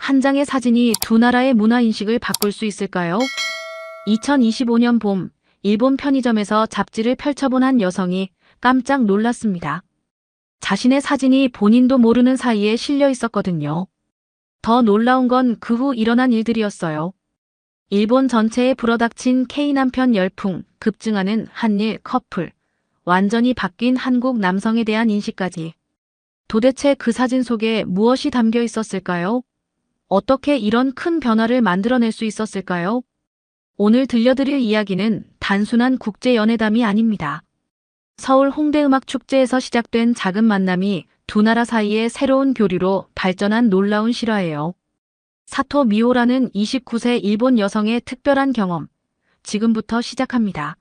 한 장의 사진이 두 나라의 문화인식을 바꿀 수 있을까요? 2025년 봄, 일본 편의점에서 잡지를 펼쳐본 한 여성이 깜짝 놀랐습니다. 자신의 사진이 본인도 모르는 사이에 실려 있었거든요. 더 놀라운 건 그 후 일어난 일들이었어요. 일본 전체에 불어닥친 K남편 열풍, 급증하는 한일 커플, 완전히 바뀐 한국 남성에 대한 인식까지. 도대체 그 사진 속에 무엇이 담겨 있었을까요? 어떻게 이런 큰 변화를 만들어낼 수 있었을까요? 오늘 들려드릴 이야기는 단순한 국제연애담이 아닙니다. 서울 홍대음악축제에서 시작된 작은 만남이 두 나라 사이의 새로운 교류로 발전한 놀라운 실화예요. 사토 미오라는 29세 일본 여성의 특별한 경험. 지금부터 시작합니다.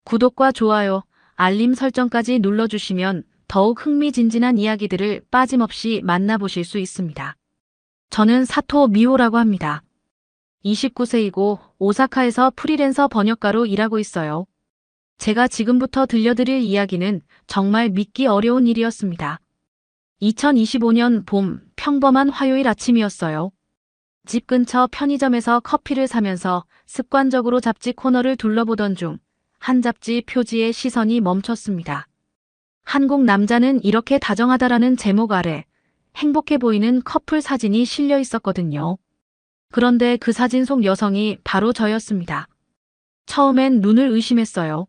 구독과 좋아요, 알림 설정까지 눌러주시면 더욱 흥미진진한 이야기들을 빠짐없이 만나보실 수 있습니다. 저는 사토 미오라고 합니다. 29세이고 오사카에서 프리랜서 번역가로 일하고 있어요. 제가 지금부터 들려드릴 이야기는 정말 믿기 어려운 일이었습니다. 2025년 봄, 평범한 화요일 아침이었어요. 집 근처 편의점에서 커피를 사면서 습관적으로 잡지 코너를 둘러보던 중 한 잡지 표지에 시선이 멈췄습니다. 한국 남자는 이렇게 다정하다라는 제목 아래 행복해 보이는 커플 사진이 실려 있었거든요. 그런데 그 사진 속 여성이 바로 저였습니다. 처음엔 눈을 의심했어요.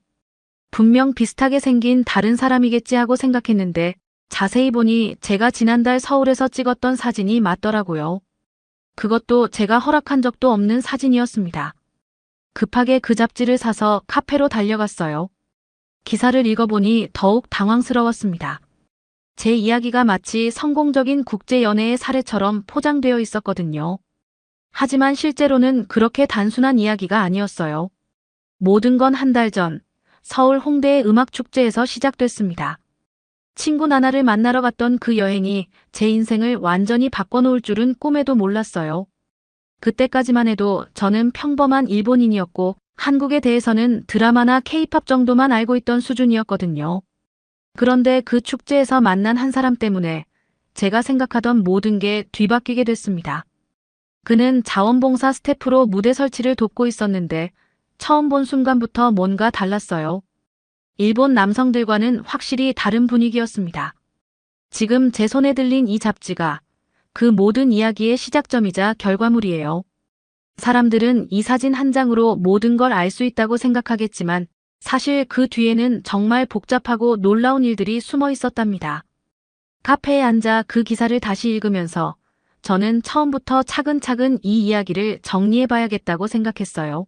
분명 비슷하게 생긴 다른 사람이겠지 하고 생각했는데 자세히 보니 제가 지난달 서울에서 찍었던 사진이 맞더라고요. 그것도 제가 허락한 적도 없는 사진이었습니다. 급하게 그 잡지를 사서 카페로 달려갔어요. 기사를 읽어보니 더욱 당황스러웠습니다. 제 이야기가 마치 성공적인 국제연애의 사례처럼 포장되어 있었거든요. 하지만 실제로는 그렇게 단순한 이야기가 아니었어요. 모든 건 한 달 전, 서울 홍대의 음악축제에서 시작됐습니다. 친구 나나를 만나러 갔던 그 여행이 제 인생을 완전히 바꿔놓을 줄은 꿈에도 몰랐어요. 그때까지만 해도 저는 평범한 일본인이었고 한국에 대해서는 드라마나 케이팝 정도만 알고 있던 수준이었거든요. 그런데 그 축제에서 만난 한 사람 때문에 제가 생각하던 모든 게 뒤바뀌게 됐습니다. 그는 자원봉사 스태프로 무대 설치를 돕고 있었는데 처음 본 순간부터 뭔가 달랐어요. 일본 남성들과는 확실히 다른 분위기였습니다. 지금 제 손에 들린 이 잡지가 그 모든 이야기의 시작점이자 결과물이에요. 사람들은 이 사진 한 장으로 모든 걸 알 수 있다고 생각하겠지만 사실 그 뒤에는 정말 복잡하고 놀라운 일들이 숨어 있었답니다. 카페에 앉아 그 기사를 다시 읽으면서 저는 처음부터 차근차근 이 이야기를 정리해봐야겠다고 생각했어요.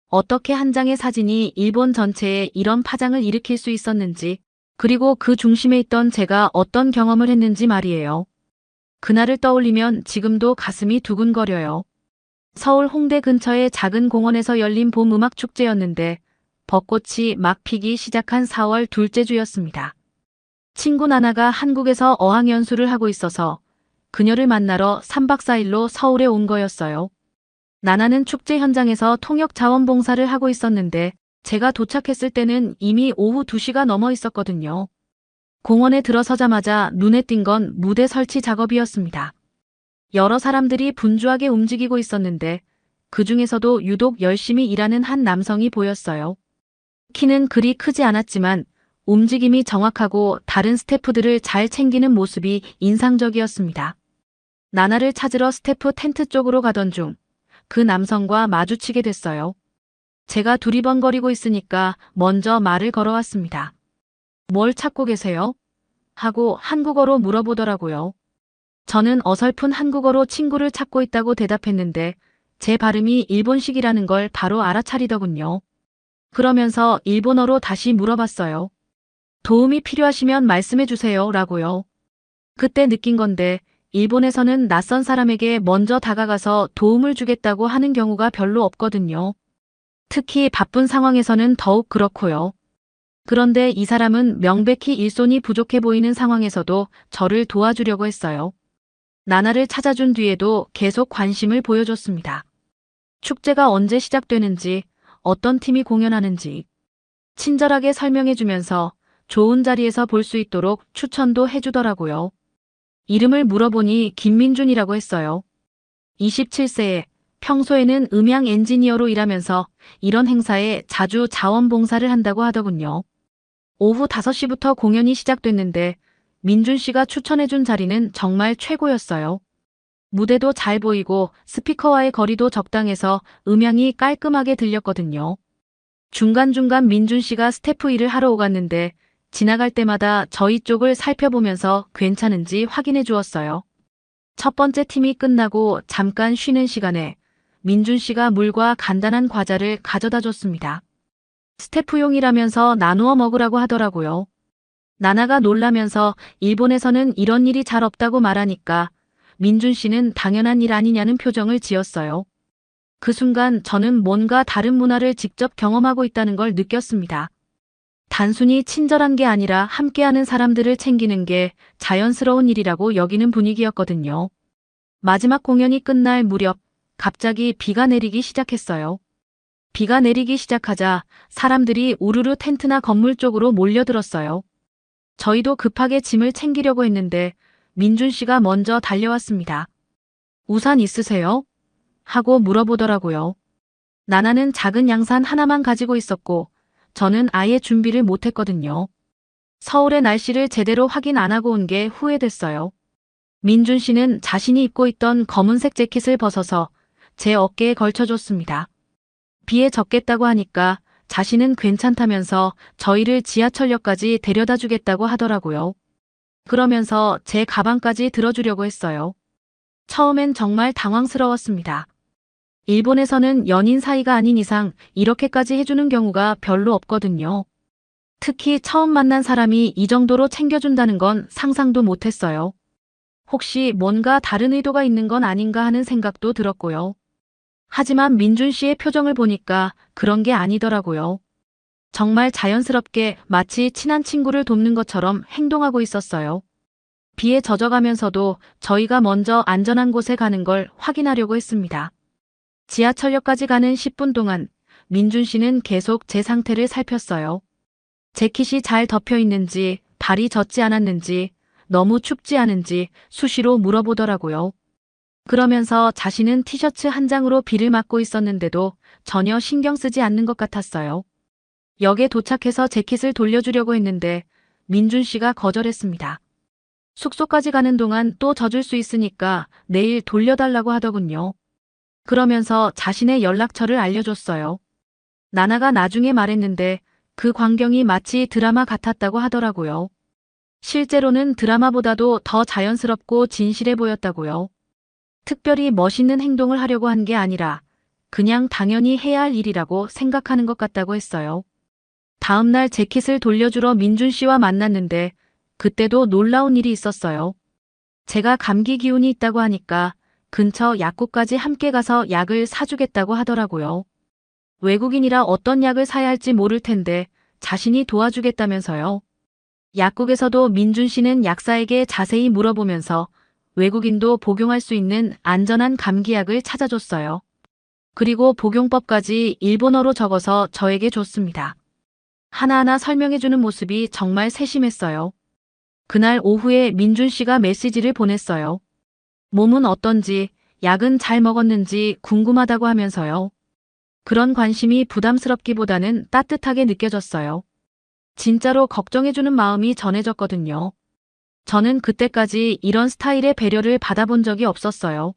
어떻게 한 장의 사진이 일본 전체에 이런 파장을 일으킬 수 있었는지, 그리고 그 중심에 있던 제가 어떤 경험을 했는지 말이에요. 그날을 떠올리면 지금도 가슴이 두근거려요. 서울 홍대 근처의 작은 공원에서 열린 봄 음악 축제였는데 벚꽃이 막 피기 시작한 4월 둘째 주였습니다. 친구 나나가 한국에서 어학연수를 하고 있어서 그녀를 만나러 3박 4일로 서울에 온 거였어요. 나나는 축제 현장에서 통역 자원봉사를 하고 있었는데 제가 도착했을 때는 이미 오후 2시가 넘어 있었거든요. 공원에 들어서자마자 눈에 띈 건 무대 설치 작업이었습니다. 여러 사람들이 분주하게 움직이고 있었는데 그 중에서도 유독 열심히 일하는 한 남성이 보였어요. 키는 그리 크지 않았지만 움직임이 정확하고 다른 스태프들을 잘 챙기는 모습이 인상적이었습니다. 나나를 찾으러 스태프 텐트 쪽으로 가던 중 그 남성과 마주치게 됐어요. 제가 두리번거리고 있으니까 먼저 말을 걸어왔습니다. 뭘 찾고 계세요? 하고 한국어로 물어보더라고요. 저는 어설픈 한국어로 친구를 찾고 있다고 대답했는데 제 발음이 일본식이라는 걸 바로 알아차리더군요. 그러면서 일본어로 다시 물어봤어요. 도움이 필요하시면 말씀해 주세요 라고요. 그때 느낀 건데 일본에서는 낯선 사람에게 먼저 다가가서 도움을 주겠다고 하는 경우가 별로 없거든요. 특히 바쁜 상황에서는 더욱 그렇고요. 그런데 이 사람은 명백히 일손이 부족해 보이는 상황에서도 저를 도와주려고 했어요. 나나를 찾아준 뒤에도 계속 관심을 보여줬습니다. 축제가 언제 시작되는지, 어떤 팀이 공연하는지 친절하게 설명해주면서 좋은 자리에서 볼 수 있도록 추천도 해주더라고요. 이름을 물어보니 김민준이라고 했어요. 27세에 평소에는 음향 엔지니어로 일하면서 이런 행사에 자주 자원봉사를 한다고 하더군요. 오후 5시부터 공연이 시작됐는데 민준 씨가 추천해준 자리는 정말 최고였어요. 무대도 잘 보이고 스피커와의 거리도 적당해서 음향이 깔끔하게 들렸거든요. 중간중간 민준 씨가 스태프 일을 하러 오갔는데 지나갈 때마다 저희 쪽을 살펴보면서 괜찮은지 확인해 주었어요. 첫 번째 팀이 끝나고 잠깐 쉬는 시간에 민준 씨가 물과 간단한 과자를 가져다 줬습니다. 스태프용이라면서 나누어 먹으라고 하더라고요. 나나가 놀라면서 일본에서는 이런 일이 잘 없다고 말하니까 민준 씨는 당연한 일 아니냐는 표정을 지었어요. 그 순간 저는 뭔가 다른 문화를 직접 경험하고 있다는 걸 느꼈습니다. 단순히 친절한 게 아니라 함께하는 사람들을 챙기는 게 자연스러운 일이라고 여기는 분위기였거든요. 마지막 공연이 끝날 무렵 갑자기 비가 내리기 시작했어요. 비가 내리기 시작하자 사람들이 우르르 텐트나 건물 쪽으로 몰려들었어요. 저희도 급하게 짐을 챙기려고 했는데 민준 씨가 먼저 달려왔습니다. 우산 있으세요? 하고 물어보더라고요. 나나는 작은 양산 하나만 가지고 있었고 저는 아예 준비를 못했거든요. 서울의 날씨를 제대로 확인 안 하고 온 게 후회됐어요. 민준 씨는 자신이 입고 있던 검은색 재킷을 벗어서 제 어깨에 걸쳐줬습니다. 비에 젖겠다고 하니까 자신은 괜찮다면서 저희를 지하철역까지 데려다 주겠다고 하더라고요. 그러면서 제 가방까지 들어주려고 했어요. 처음엔 정말 당황스러웠습니다. 일본에서는 연인 사이가 아닌 이상 이렇게까지 해주는 경우가 별로 없거든요. 특히 처음 만난 사람이 이 정도로 챙겨준다는 건 상상도 못했어요. 혹시 뭔가 다른 의도가 있는 건 아닌가 하는 생각도 들었고요. 하지만 민준 씨의 표정을 보니까 그런 게 아니더라고요. 정말 자연스럽게 마치 친한 친구를 돕는 것처럼 행동하고 있었어요. 비에 젖어가면서도 저희가 먼저 안전한 곳에 가는 걸 확인하려고 했습니다. 지하철역까지 가는 10분 동안 민준 씨는 계속 제 상태를 살폈어요. 재킷이 잘 덮여 있는지, 발이 젖지 않았는지, 너무 춥지 않은지 수시로 물어보더라고요. 그러면서 자신은 티셔츠 한 장으로 비를 맞고 있었는데도 전혀 신경 쓰지 않는 것 같았어요. 역에 도착해서 재킷을 돌려주려고 했는데 민준 씨가 거절했습니다. 숙소까지 가는 동안 또 젖을 수 있으니까 내일 돌려달라고 하더군요. 그러면서 자신의 연락처를 알려줬어요. 나나가 나중에 말했는데 그 광경이 마치 드라마 같았다고 하더라고요. 실제로는 드라마보다도 더 자연스럽고 진실해 보였다고요. 특별히 멋있는 행동을 하려고 한 게 아니라 그냥 당연히 해야 할 일이라고 생각하는 것 같다고 했어요. 다음 날 재킷을 돌려주러 민준 씨와 만났는데 그때도 놀라운 일이 있었어요. 제가 감기 기운이 있다고 하니까 근처 약국까지 함께 가서 약을 사주겠다고 하더라고요. 외국인이라 어떤 약을 사야 할지 모를 텐데 자신이 도와주겠다면서요. 약국에서도 민준 씨는 약사에게 자세히 물어보면서 외국인도 복용할 수 있는 안전한 감기약을 찾아줬어요. 그리고 복용법까지 일본어로 적어서 저에게 줬습니다. 하나하나 설명해주는 모습이 정말 세심했어요. 그날 오후에 민준 씨가 메시지를 보냈어요. 몸은 어떤지, 약은 잘 먹었는지 궁금하다고 하면서요. 그런 관심이 부담스럽기보다는 따뜻하게 느껴졌어요. 진짜로 걱정해주는 마음이 전해졌거든요. 저는 그때까지 이런 스타일의 배려를 받아본 적이 없었어요.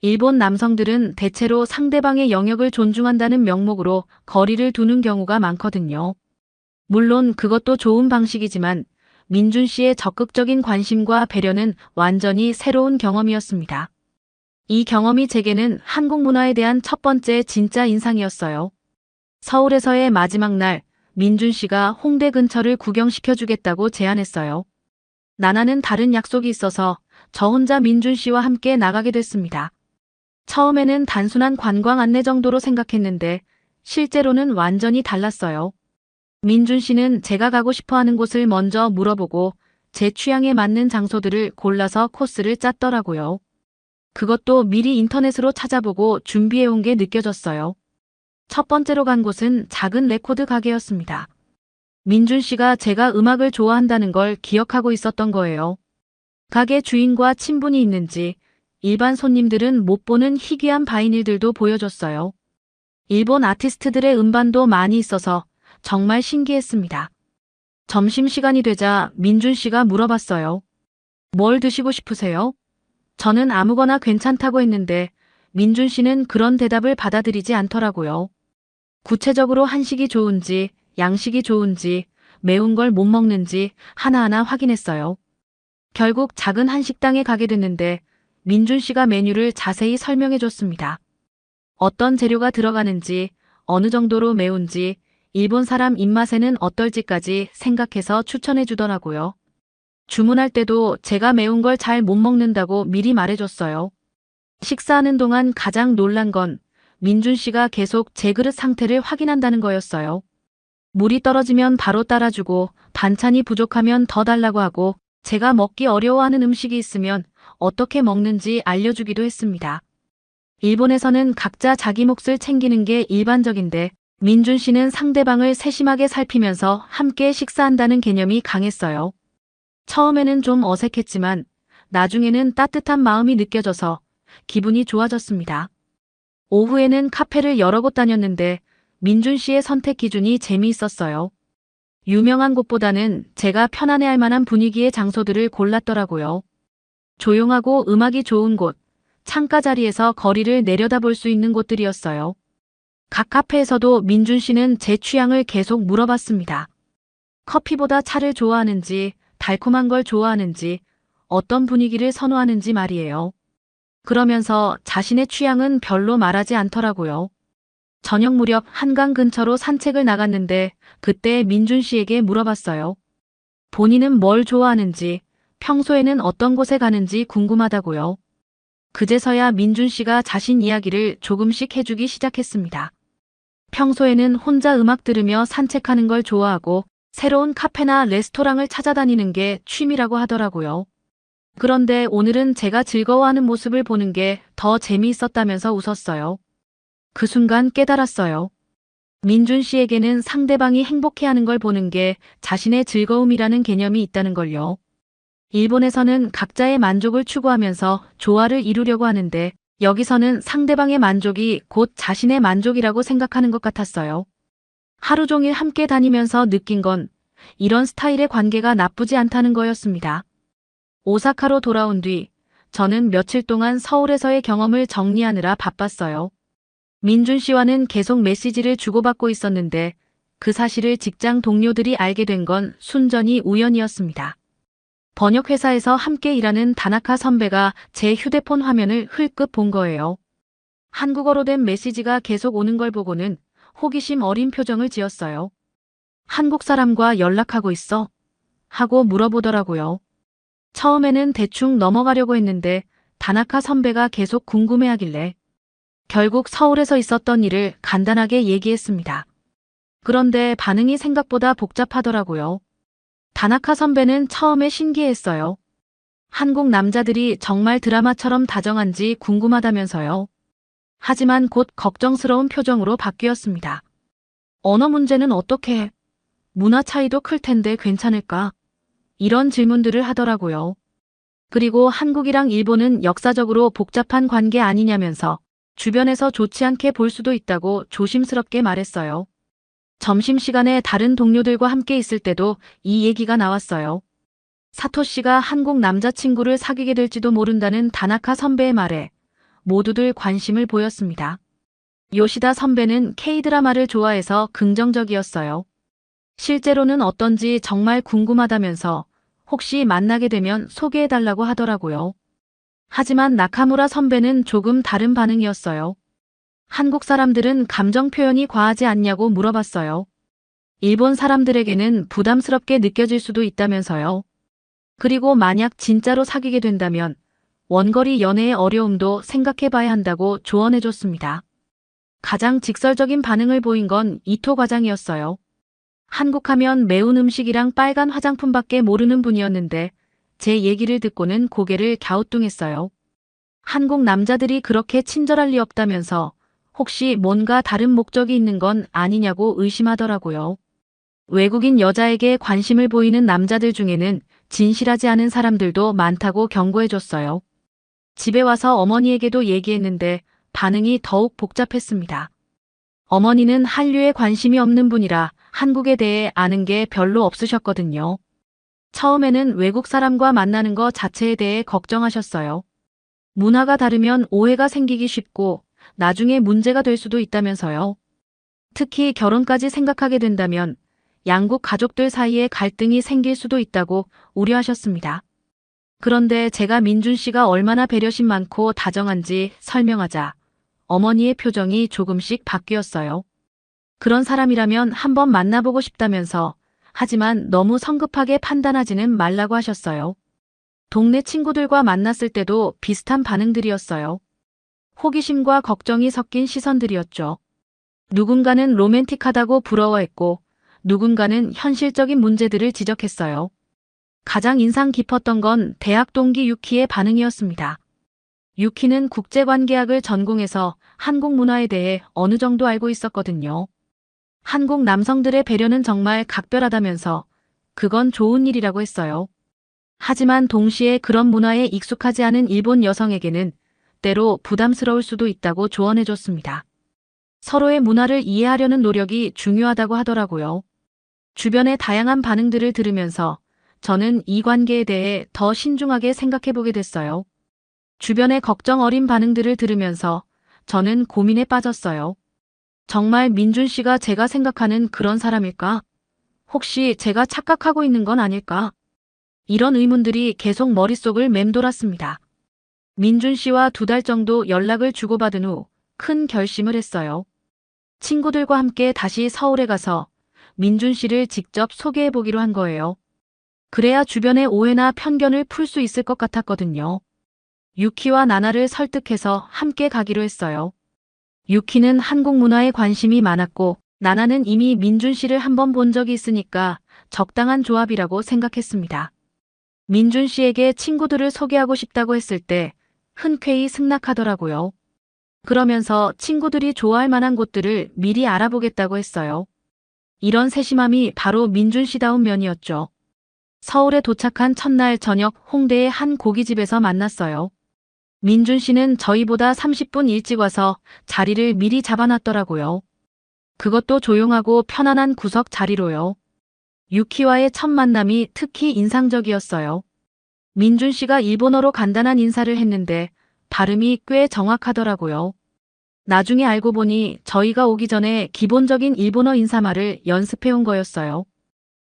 일본 남성들은 대체로 상대방의 영역을 존중한다는 명목으로 거리를 두는 경우가 많거든요. 물론 그것도 좋은 방식이지만 민준 씨의 적극적인 관심과 배려는 완전히 새로운 경험이었습니다. 이 경험이 제게는 한국 문화에 대한 첫 번째 진짜 인상이었어요. 서울에서의 마지막 날, 민준 씨가 홍대 근처를 구경시켜주겠다고 제안했어요. 나나는 다른 약속이 있어서 저 혼자 민준 씨와 함께 나가게 됐습니다. 처음에는 단순한 관광 안내 정도로 생각했는데 실제로는 완전히 달랐어요. 민준 씨는 제가 가고 싶어 하는 곳을 먼저 물어보고 제 취향에 맞는 장소들을 골라서 코스를 짰더라고요. 그것도 미리 인터넷으로 찾아보고 준비해 온 게 느껴졌어요. 첫 번째로 간 곳은 작은 레코드 가게였습니다. 민준 씨가 제가 음악을 좋아한다는 걸 기억하고 있었던 거예요. 가게 주인과 친분이 있는지 일반 손님들은 못 보는 희귀한 바이닐들도 보여줬어요. 일본 아티스트들의 음반도 많이 있어서 정말 신기했습니다. 점심시간이 되자 민준 씨가 물어봤어요. 뭘 드시고 싶으세요? 저는 아무거나 괜찮다고 했는데 민준 씨는 그런 대답을 받아들이지 않더라고요. 구체적으로 한식이 좋은지, 양식이 좋은지, 매운 걸 못 먹는지 하나하나 확인했어요. 결국 작은 한식당에 가게 됐는데 민준 씨가 메뉴를 자세히 설명해 줬습니다. 어떤 재료가 들어가는지, 어느 정도로 매운지, 일본 사람 입맛에는 어떨지까지 생각해서 추천해 주더라고요. 주문할 때도 제가 매운 걸 잘 못 먹는다고 미리 말해줬어요. 식사하는 동안 가장 놀란 건 민준 씨가 계속 제 그릇 상태를 확인한다는 거였어요. 물이 떨어지면 바로 따라주고 반찬이 부족하면 더 달라고 하고 제가 먹기 어려워하는 음식이 있으면 어떻게 먹는지 알려주기도 했습니다. 일본에서는 각자 자기 몫을 챙기는 게 일반적인데 민준 씨는 상대방을 세심하게 살피면서 함께 식사한다는 개념이 강했어요. 처음에는 좀 어색했지만 나중에는 따뜻한 마음이 느껴져서 기분이 좋아졌습니다. 오후에는 카페를 여러 곳 다녔는데 민준 씨의 선택 기준이 재미있었어요. 유명한 곳보다는 제가 편안해할 만한 분위기의 장소들을 골랐더라고요. 조용하고 음악이 좋은 곳, 창가 자리에서 거리를 내려다볼 수 있는 곳들이었어요. 각 카페에서도 민준 씨는 제 취향을 계속 물어봤습니다. 커피보다 차를 좋아하는지, 달콤한 걸 좋아하는지, 어떤 분위기를 선호하는지 말이에요. 그러면서 자신의 취향은 별로 말하지 않더라고요. 저녁 무렵 한강 근처로 산책을 나갔는데 그때 민준 씨에게 물어봤어요. 본인은 뭘 좋아하는지, 평소에는 어떤 곳에 가는지 궁금하다고요. 그제서야 민준 씨가 자신 이야기를 조금씩 해주기 시작했습니다. 평소에는 혼자 음악 들으며 산책하는 걸 좋아하고 새로운 카페나 레스토랑을 찾아다니는 게 취미라고 하더라고요. 그런데 오늘은 제가 즐거워하는 모습을 보는 게 더 재미있었다면서 웃었어요. 그 순간 깨달았어요. 민준 씨에게는 상대방이 행복해하는 걸 보는 게 자신의 즐거움이라는 개념이 있다는 걸요. 일본에서는 각자의 만족을 추구하면서 조화를 이루려고 하는데 여기서는 상대방의 만족이 곧 자신의 만족이라고 생각하는 것 같았어요. 하루 종일 함께 다니면서 느낀 건 이런 스타일의 관계가 나쁘지 않다는 거였습니다. 오사카로 돌아온 뒤 저는 며칠 동안 서울에서의 경험을 정리하느라 바빴어요. 민준 씨와는 계속 메시지를 주고받고 있었는데 그 사실을 직장 동료들이 알게 된 건 순전히 우연이었습니다. 번역회사에서 함께 일하는 다나카 선배가 제 휴대폰 화면을 흘끗 본 거예요. 한국어로 된 메시지가 계속 오는 걸 보고는 호기심 어린 표정을 지었어요. 한국 사람과 연락하고 있어? 하고 물어보더라고요. 처음에는 대충 넘어가려고 했는데 다나카 선배가 계속 궁금해하길래 결국 서울에서 있었던 일을 간단하게 얘기했습니다. 그런데 반응이 생각보다 복잡하더라고요. 다나카 선배는 처음에 신기했어요. 한국 남자들이 정말 드라마처럼 다정한지 궁금하다면서요. 하지만 곧 걱정스러운 표정으로 바뀌었습니다. 언어 문제는 어떻게 해? 문화 차이도 클 텐데 괜찮을까? 이런 질문들을 하더라고요. 그리고 한국이랑 일본은 역사적으로 복잡한 관계 아니냐면서 주변에서 좋지 않게 볼 수도 있다고 조심스럽게 말했어요. 점심시간에 다른 동료들과 함께 있을 때도 이 얘기가 나왔어요. 사토 씨가 한국 남자친구를 사귀게 될지도 모른다는 다나카 선배의 말에 모두들 관심을 보였습니다. 요시다 선배는 K-드라마를 좋아해서 긍정적이었어요. 실제로는 어떤지 정말 궁금하다면서 혹시 만나게 되면 소개해달라고 하더라고요. 하지만 나카무라 선배는 조금 다른 반응이었어요. 한국 사람들은 감정 표현이 과하지 않냐고 물어봤어요. 일본 사람들에게는 부담스럽게 느껴질 수도 있다면서요. 그리고 만약 진짜로 사귀게 된다면 원거리 연애의 어려움도 생각해봐야 한다고 조언해줬습니다. 가장 직설적인 반응을 보인 건 이토 과장이었어요. 한국 하면 매운 음식이랑 빨간 화장품밖에 모르는 분이었는데 제 얘기를 듣고는 고개를 갸우뚱했어요. 한국 남자들이 그렇게 친절할 리 없다면서 혹시 뭔가 다른 목적이 있는 건 아니냐고 의심하더라고요. 외국인 여자에게 관심을 보이는 남자들 중에는 진실하지 않은 사람들도 많다고 경고해줬어요. 집에 와서 어머니에게도 얘기했는데 반응이 더욱 복잡했습니다. 어머니는 한류에 관심이 없는 분이라 한국에 대해 아는 게 별로 없으셨거든요. 처음에는 외국 사람과 만나는 것 자체에 대해 걱정하셨어요. 문화가 다르면 오해가 생기기 쉽고 나중에 문제가 될 수도 있다면서요. 특히 결혼까지 생각하게 된다면 양국 가족들 사이에 갈등이 생길 수도 있다고 우려하셨습니다. 그런데 제가 민준 씨가 얼마나 배려심 많고 다정한지 설명하자 어머니의 표정이 조금씩 바뀌었어요. 그런 사람이라면 한번 만나보고 싶다면서 하지만 너무 성급하게 판단하지는 말라고 하셨어요. 동네 친구들과 만났을 때도 비슷한 반응들이었어요. 호기심과 걱정이 섞인 시선들이었죠. 누군가는 로맨틱하다고 부러워했고 누군가는 현실적인 문제들을 지적했어요. 가장 인상 깊었던 건 대학 동기 유키의 반응이었습니다. 유키는 국제관계학을 전공해서 한국 문화에 대해 어느 정도 알고 있었거든요. 한국 남성들의 배려는 정말 각별하다면서 그건 좋은 일이라고 했어요. 하지만 동시에 그런 문화에 익숙하지 않은 일본 여성에게는 때로 부담스러울 수도 있다고 조언해줬습니다. 서로의 문화를 이해하려는 노력이 중요하다고 하더라고요. 주변의 다양한 반응들을 들으면서 저는 이 관계에 대해 더 신중하게 생각해보게 됐어요. 주변의 걱정 어린 반응들을 들으면서 저는 고민에 빠졌어요. 정말 민준 씨가 제가 생각하는 그런 사람일까? 혹시 제가 착각하고 있는 건 아닐까? 이런 의문들이 계속 머릿속을 맴돌았습니다. 민준 씨와 2달 정도 연락을 주고받은 후 큰 결심을 했어요. 친구들과 함께 다시 서울에 가서 민준 씨를 직접 소개해 보기로 한 거예요. 그래야 주변의 오해나 편견을 풀 수 있을 것 같았거든요. 유키와 나나를 설득해서 함께 가기로 했어요. 유키는 한국 문화에 관심이 많았고 나나는 이미 민준 씨를 한번 본 적이 있으니까 적당한 조합이라고 생각했습니다. 민준 씨에게 친구들을 소개하고 싶다고 했을 때 흔쾌히 승낙하더라고요. 그러면서 친구들이 좋아할 만한 곳들을 미리 알아보겠다고 했어요. 이런 세심함이 바로 민준 씨다운 면이었죠. 서울에 도착한 첫날 저녁 홍대의 한 고깃집에서 만났어요. 민준 씨는 저희보다 30분 일찍 와서 자리를 미리 잡아놨더라고요. 그것도 조용하고 편안한 구석 자리로요. 유키와의 첫 만남이 특히 인상적이었어요. 민준 씨가 일본어로 간단한 인사를 했는데 발음이 꽤 정확하더라고요. 나중에 알고 보니 저희가 오기 전에 기본적인 일본어 인사말을 연습해온 거였어요.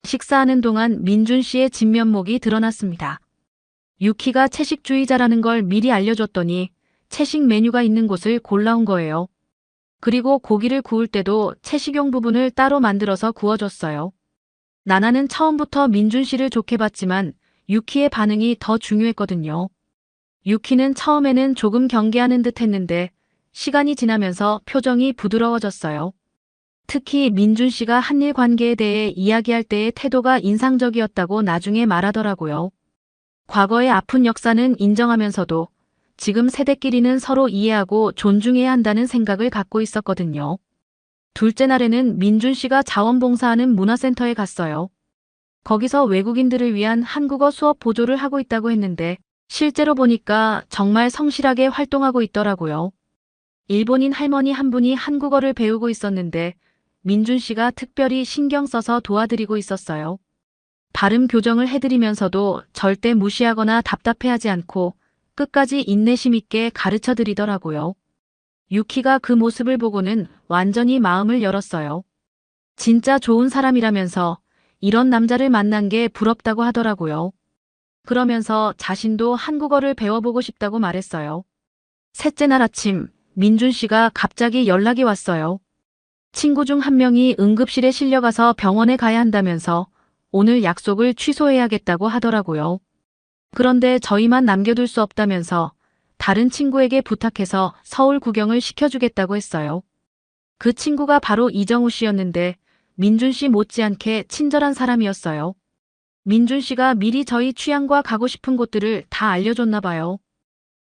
식사하는 동안 민준 씨의 진면목이 드러났습니다. 유키가 채식주의자라는 걸 미리 알려줬더니 채식 메뉴가 있는 곳을 골라온 거예요. 그리고 고기를 구울 때도 채식용 부분을 따로 만들어서 구워줬어요. 나나는 처음부터 민준 씨를 좋게 봤지만 유키의 반응이 더 중요했거든요. 유키는 처음에는 조금 경계하는 듯 했는데 시간이 지나면서 표정이 부드러워졌어요. 특히 민준 씨가 한일 관계에 대해 이야기할 때의 태도가 인상적이었다고 나중에 말하더라고요. 과거의 아픈 역사는 인정하면서도 지금 세대끼리는 서로 이해하고 존중해야 한다는 생각을 갖고 있었거든요. 둘째 날에는 민준 씨가 자원봉사하는 문화센터에 갔어요. 거기서 외국인들을 위한 한국어 수업 보조를 하고 있다고 했는데 실제로 보니까 정말 성실하게 활동하고 있더라고요. 일본인 할머니 한 분이 한국어를 배우고 있었는데 민준 씨가 특별히 신경 써서 도와드리고 있었어요. 발음 교정을 해드리면서도 절대 무시하거나 답답해하지 않고 끝까지 인내심 있게 가르쳐 드리더라고요. 유키가 그 모습을 보고는 완전히 마음을 열었어요. 진짜 좋은 사람이라면서 이런 남자를 만난 게 부럽다고 하더라고요. 그러면서 자신도 한국어를 배워보고 싶다고 말했어요. 셋째 날 아침, 민준 씨가 갑자기 연락이 왔어요. 친구 중 한 명이 응급실에 실려가서 병원에 가야 한다면서 오늘 약속을 취소해야겠다고 하더라고요. 그런데 저희만 남겨둘 수 없다면서 다른 친구에게 부탁해서 서울 구경을 시켜주겠다고 했어요. 그 친구가 바로 이정우 씨였는데 민준 씨 못지않게 친절한 사람이었어요. 민준 씨가 미리 저희 취향과 가고 싶은 곳들을 다 알려줬나 봐요.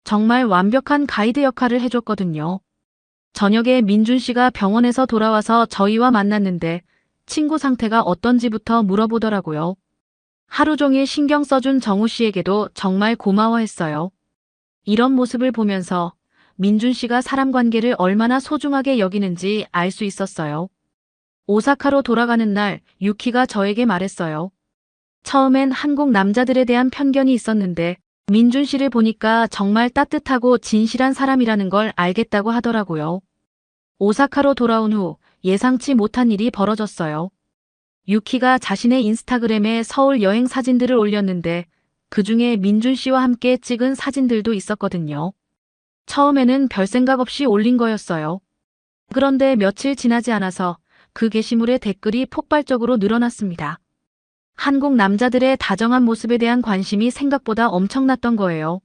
정말 완벽한 가이드 역할을 해줬거든요. 저녁에 민준 씨가 병원에서 돌아와서 저희와 만났는데 친구 상태가 어떤지부터 물어보더라고요. 하루 종일 신경 써준 정우 씨에게도 정말 고마워했어요. 이런 모습을 보면서 민준 씨가 사람 관계를 얼마나 소중하게 여기는지 알 수 있었어요. 오사카로 돌아가는 날 유키가 저에게 말했어요. 처음엔 한국 남자들에 대한 편견이 있었는데 민준 씨를 보니까 정말 따뜻하고 진실한 사람이라는 걸 알겠다고 하더라고요. 오사카로 돌아온 후 예상치 못한 일이 벌어졌어요. 유키가 자신의 인스타그램에 서울 여행 사진들을 올렸는데 그중에 민준 씨와 함께 찍은 사진들도 있었거든요. 처음에는 별 생각 없이 올린 거였어요. 그런데 며칠 지나지 않아서 그 게시물의 댓글이 폭발적으로 늘어났습니다. 한국 남자들의 다정한 모습에 대한 관심이 생각보다 엄청났던 거예요.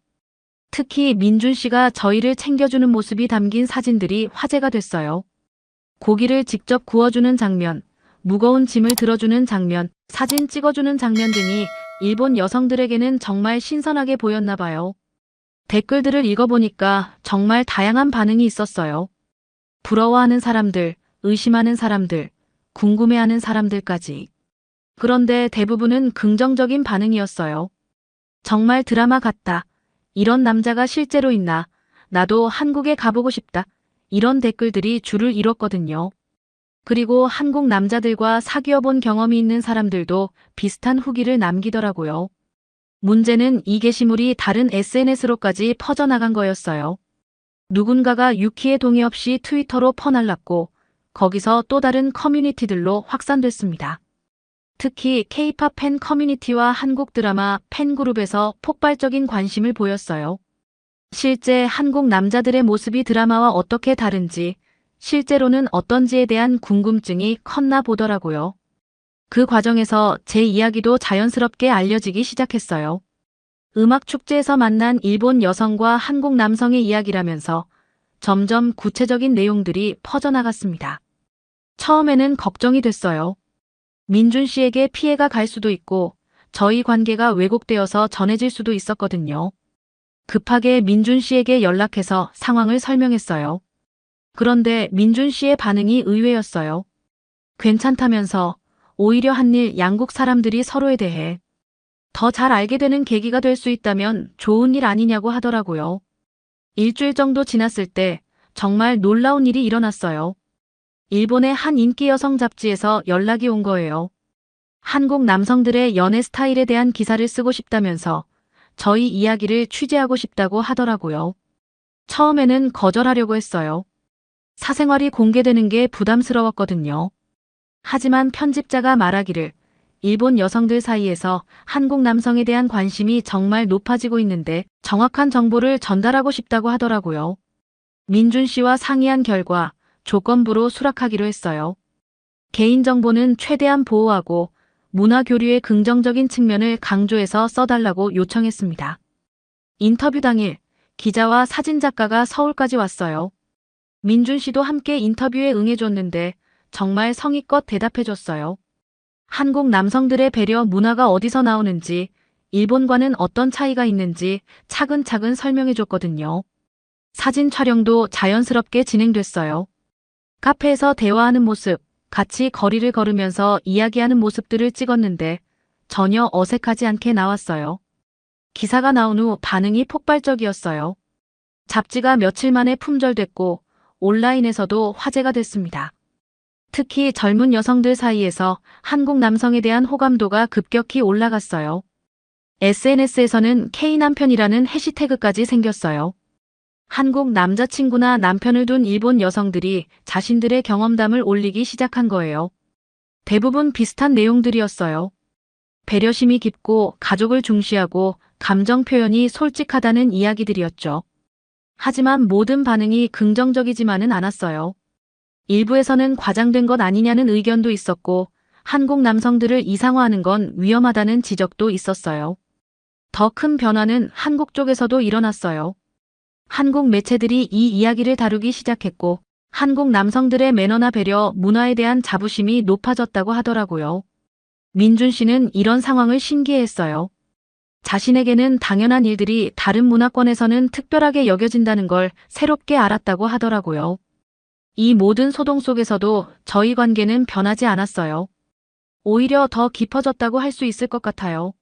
특히 민준 씨가 저희를 챙겨주는 모습이 담긴 사진들이 화제가 됐어요. 고기를 직접 구워주는 장면, 무거운 짐을 들어주는 장면, 사진 찍어주는 장면 등이 일본 여성들에게는 정말 신선하게 보였나 봐요. 댓글들을 읽어보니까 정말 다양한 반응이 있었어요. 부러워하는 사람들, 의심하는 사람들, 궁금해하는 사람들까지. 그런데 대부분은 긍정적인 반응이었어요. 정말 드라마 같다. 이런 남자가 실제로 있나? 나도 한국에 가보고 싶다. 이런 댓글들이 줄을 이뤘거든요. 그리고 한국 남자들과 사귀어 본 경험이 있는 사람들도 비슷한 후기를 남기더라고요. 문제는 이 게시물이 다른 SNS로까지 퍼져나간 거였어요. 누군가가 유키의 동의 없이 트위터로 퍼날랐고 거기서 또 다른 커뮤니티들로 확산됐습니다. 특히 K-팝 팬 커뮤니티와 한국 드라마 팬그룹에서 폭발적인 관심을 보였어요. 실제 한국 남자들의 모습이 드라마와 어떻게 다른지, 실제로는 어떤지에 대한 궁금증이 컸나 보더라고요. 그 과정에서 제 이야기도 자연스럽게 알려지기 시작했어요. 음악 축제에서 만난 일본 여성과 한국 남성의 이야기라면서 점점 구체적인 내용들이 퍼져나갔습니다. 처음에는 걱정이 됐어요. 민준 씨에게 피해가 갈 수도 있고 저희 관계가 왜곡되어서 전해질 수도 있었거든요. 급하게 민준 씨에게 연락해서 상황을 설명했어요. 그런데 민준 씨의 반응이 의외였어요. 괜찮다면서 오히려 한일 양국 사람들이 서로에 대해 더 잘 알게 되는 계기가 될 수 있다면 좋은 일 아니냐고 하더라고요. 일주일 정도 지났을 때 정말 놀라운 일이 일어났어요. 일본의 한 인기 여성 잡지에서 연락이 온 거예요. 한국 남성들의 연애 스타일에 대한 기사를 쓰고 싶다면서 저희 이야기를 취재하고 싶다고 하더라고요. 처음에는 거절하려고 했어요. 사생활이 공개되는 게 부담스러웠거든요. 하지만 편집자가 말하기를 일본 여성들 사이에서 한국 남성에 대한 관심이 정말 높아지고 있는데 정확한 정보를 전달하고 싶다고 하더라고요. 민준 씨와 상의한 결과 조건부로 수락하기로 했어요. 개인정보는 최대한 보호하고 문화 교류의 긍정적인 측면을 강조해서 써달라고 요청했습니다. 인터뷰 당일 기자와 사진작가가 서울까지 왔어요. 민준 씨도 함께 인터뷰에 응해줬는데 정말 성의껏 대답해줬어요. 한국 남성들의 배려 문화가 어디서 나오는지, 일본과는 어떤 차이가 있는지 차근차근 설명해줬거든요. 사진 촬영도 자연스럽게 진행됐어요. 카페에서 대화하는 모습, 같이 거리를 걸으면서 이야기하는 모습들을 찍었는데 전혀 어색하지 않게 나왔어요. 기사가 나온 후 반응이 폭발적이었어요. 잡지가 며칠 만에 품절됐고 온라인에서도 화제가 됐습니다. 특히 젊은 여성들 사이에서 한국 남성에 대한 호감도가 급격히 올라갔어요. SNS에서는 K남편이라는 해시태그까지 생겼어요. 한국 남자친구나 남편을 둔 일본 여성들이 자신들의 경험담을 올리기 시작한 거예요. 대부분 비슷한 내용들이었어요. 배려심이 깊고 가족을 중시하고 감정 표현이 솔직하다는 이야기들이었죠. 하지만 모든 반응이 긍정적이지만은 않았어요. 일부에서는 과장된 것 아니냐는 의견도 있었고 한국 남성들을 이상화하는 건 위험하다는 지적도 있었어요. 더 큰 변화는 한국 쪽에서도 일어났어요. 한국 매체들이 이 이야기를 다루기 시작했고 한국 남성들의 매너나 배려, 문화에 대한 자부심이 높아졌다고 하더라고요. 민준 씨는 이런 상황을 신기해했어요. 자신에게는 당연한 일들이 다른 문화권에서는 특별하게 여겨진다는 걸 새롭게 알았다고 하더라고요. 이 모든 소동 속에서도 저희 관계는 변하지 않았어요. 오히려 더 깊어졌다고 할 수 있을 것 같아요.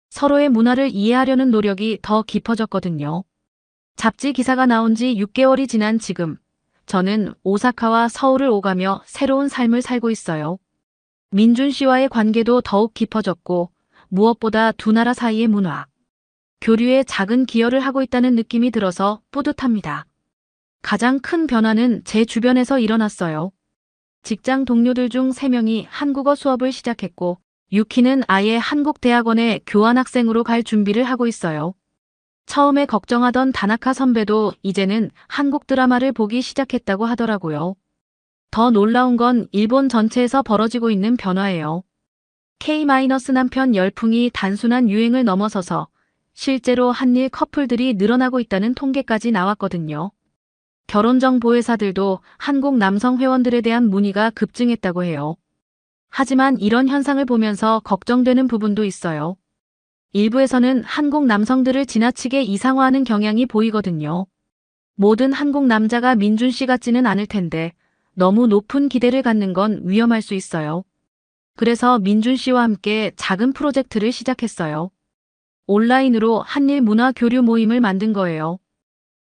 서로의 문화를 이해하려는 노력이 더 깊어졌거든요. 잡지 기사가 나온 지 6개월이 지난 지금, 저는 오사카와 서울을 오가며 새로운 삶을 살고 있어요. 민준 씨와의 관계도 더욱 깊어졌고, 무엇보다 두 나라 사이의 문화, 교류에 작은 기여를 하고 있다는 느낌이 들어서 뿌듯합니다. 가장 큰 변화는 제 주변에서 일어났어요. 직장 동료들 중 3명이 한국어 수업을 시작했고, 유키는 아예 한국 대학원에 교환학생으로 갈 준비를 하고 있어요. 처음에 걱정하던 다나카 선배도 이제는 한국 드라마를 보기 시작했다고 하더라고요. 더 놀라운 건 일본 전체에서 벌어지고 있는 변화예요. K-남편 열풍이 단순한 유행을 넘어서서 실제로 한일 커플들이 늘어나고 있다는 통계까지 나왔거든요. 결혼정보 회사들도 한국 남성 회원들에 대한 문의가 급증했다고 해요. 하지만 이런 현상을 보면서 걱정되는 부분도 있어요. 일부에서는 한국 남성들을 지나치게 이상화하는 경향이 보이거든요. 모든 한국 남자가 민준 씨 같지는 않을 텐데 너무 높은 기대를 갖는 건 위험할 수 있어요. 그래서 민준 씨와 함께 작은 프로젝트를 시작했어요. 온라인으로 한일 문화 교류 모임을 만든 거예요.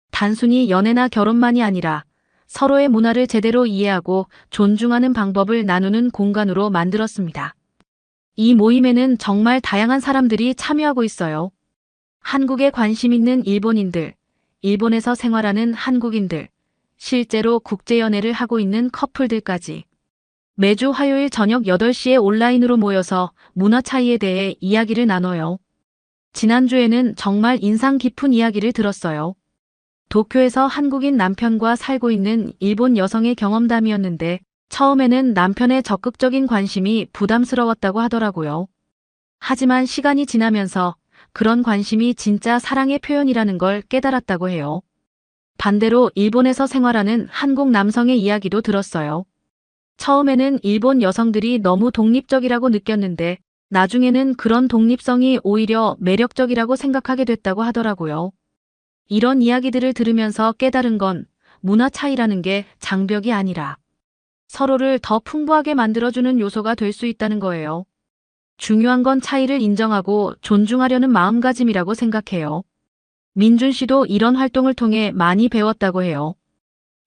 단순히 연애나 결혼만이 아니라 서로의 문화를 제대로 이해하고 존중하는 방법을 나누는 공간으로 만들었습니다. 이 모임에는 정말 다양한 사람들이 참여하고 있어요. 한국에 관심 있는 일본인들, 일본에서 생활하는 한국인들, 실제로 국제연애를 하고 있는 커플들까지. 매주 화요일 저녁 8시에 온라인으로 모여서 문화 차이에 대해 이야기를 나눠요. 지난주에는 정말 인상 깊은 이야기를 들었어요. 도쿄에서 한국인 남편과 살고 있는 일본 여성의 경험담이었는데 처음에는 남편의 적극적인 관심이 부담스러웠다고 하더라고요. 하지만 시간이 지나면서 그런 관심이 진짜 사랑의 표현이라는 걸 깨달았다고 해요. 반대로 일본에서 생활하는 한국 남성의 이야기도 들었어요. 처음에는 일본 여성들이 너무 독립적이라고 느꼈는데 나중에는 그런 독립성이 오히려 매력적이라고 생각하게 됐다고 하더라고요. 이런 이야기들을 들으면서 깨달은 건 문화 차이라는 게 장벽이 아니라 서로를 더 풍부하게 만들어주는 요소가 될 수 있다는 거예요. 중요한 건 차이를 인정하고 존중하려는 마음가짐이라고 생각해요. 민준 씨도 이런 활동을 통해 많이 배웠다고 해요.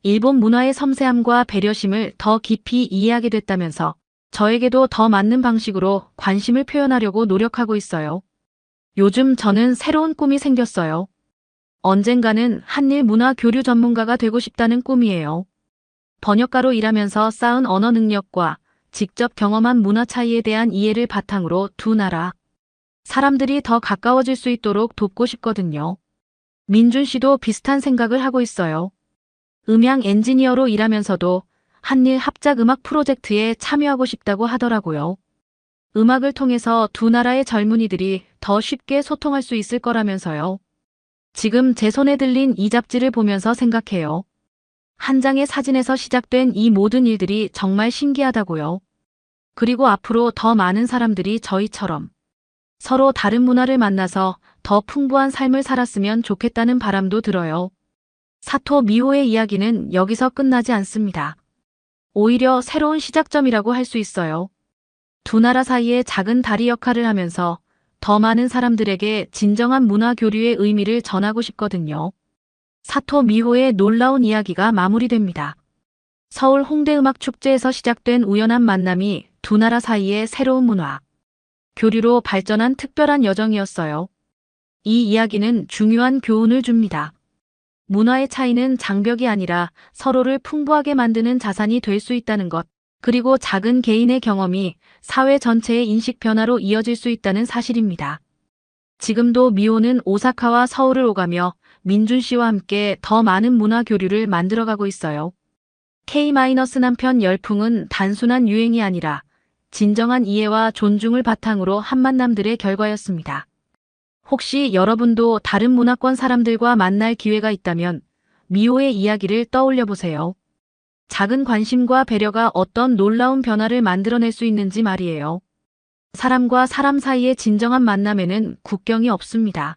일본 문화의 섬세함과 배려심을 더 깊이 이해하게 됐다면서 저에게도 더 맞는 방식으로 관심을 표현하려고 노력하고 있어요. 요즘 저는 새로운 꿈이 생겼어요. 언젠가는 한일 문화 교류 전문가가 되고 싶다는 꿈이에요. 번역가로 일하면서 쌓은 언어 능력과 직접 경험한 문화 차이에 대한 이해를 바탕으로 두 나라 사람들이 더 가까워질 수 있도록 돕고 싶거든요. 민준 씨도 비슷한 생각을 하고 있어요. 음향 엔지니어로 일하면서도 한일 합작 음악 프로젝트에 참여하고 싶다고 하더라고요. 음악을 통해서 두 나라의 젊은이들이 더 쉽게 소통할 수 있을 거라면서요. 지금 제 손에 들린 이 잡지를 보면서 생각해요. 한 장의 사진에서 시작된 이 모든 일들이 정말 신기하다고요. 그리고 앞으로 더 많은 사람들이 저희처럼 서로 다른 문화를 만나서 더 풍부한 삶을 살았으면 좋겠다는 바람도 들어요. 사토 미호의 이야기는 여기서 끝나지 않습니다. 오히려 새로운 시작점이라고 할 수 있어요. 두 나라 사이에 작은 다리 역할을 하면서 더 많은 사람들에게 진정한 문화 교류의 의미를 전하고 싶거든요. 사토 미호의 놀라운 이야기가 마무리됩니다. 서울 홍대음악축제에서 시작된 우연한 만남이 두 나라 사이의 새로운 문화, 교류로 발전한 특별한 여정이었어요. 이 이야기는 중요한 교훈을 줍니다. 문화의 차이는 장벽이 아니라 서로를 풍부하게 만드는 자산이 될 수 있다는 것, 그리고 작은 개인의 경험이 사회 전체의 인식 변화로 이어질 수 있다는 사실입니다. 지금도 미호는 오사카와 서울을 오가며 민준 씨와 함께 더 많은 문화 교류를 만들어가고 있어요. K-남편 열풍은 단순한 유행이 아니라 진정한 이해와 존중을 바탕으로 한 만남들의 결과였습니다. 혹시 여러분도 다른 문화권 사람들과 만날 기회가 있다면 미호의 이야기를 떠올려 보세요. 작은 관심과 배려가 어떤 놀라운 변화를 만들어낼 수 있는지 말이에요. 사람과 사람 사이의 진정한 만남에는 국경이 없습니다.